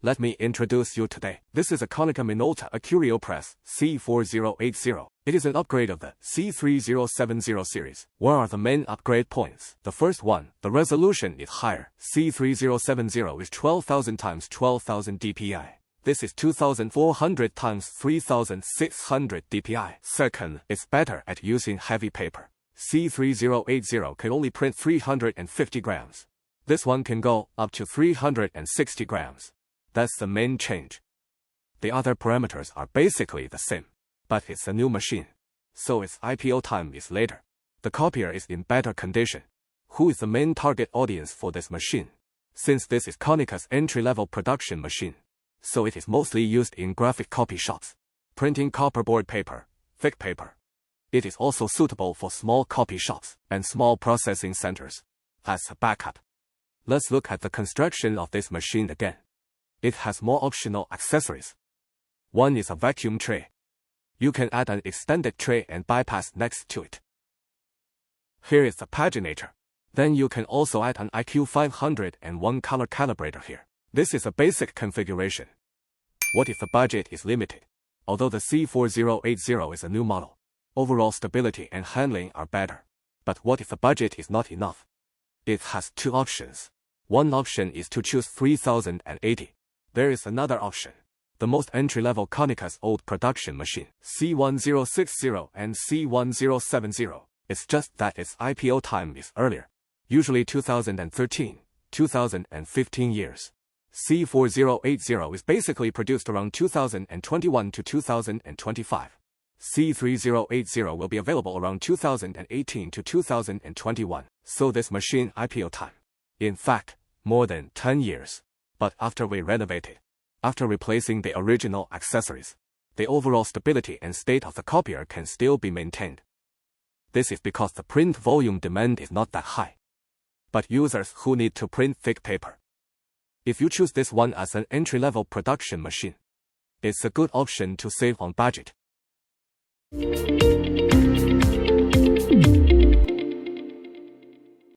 Let me introduce you today. This is a Konica Minolta C4080 C4080. It is an upgrade of the C3070 series. What are the main upgrade points? The first one, the resolution is higher. C3070 is 12,000 x 12,000 dpi. This is 2,400 x 3,600 dpi. Second, it's better at using heavy paper. C3080 can only print 350 grams. This one can go up to 360 grams. That's the main change. The other parameters are basically the same, but it's a new machine, so its IPO time is later. The copier is in better condition. Who is the main target audience for this machine? Since this is Konica's entry-level production machine, so it is mostly used in graphic copy shops, printing copperboard paper, thick paper. It is also suitable for small copy shops and small processing centers. As a backup, let's look at the construction of this machine again. It has more optional accessories. One is a vacuum tray. You can add an extended tray and bypass next to it. Here is the paginator. Then you can also add an IQ501 color calibrator here. This is a basic configuration. What if the budget is limited? Although the C4080 is a new model, overall stability and handling are better. But what if the budget is not enough? It has two options. One option is to choose 3080. There is another option. The most entry-level Konica's old production machine, C1060 and C1070. It's just that its IPO time is earlier, usually 2013, 2015 years. C4080 is basically produced around 2021 to 2025. C3080 will be available around 2018 to 2021, so this machine IPO time, in fact, more than 10 years. But after we renovate it, after replacing the original accessories, the overall stability and state of the copier can still be maintained. This is because the print volume demand is not that high. But users who need to print thick paper, if you choose this one as an entry-level production machine, it's a good option to save on budget.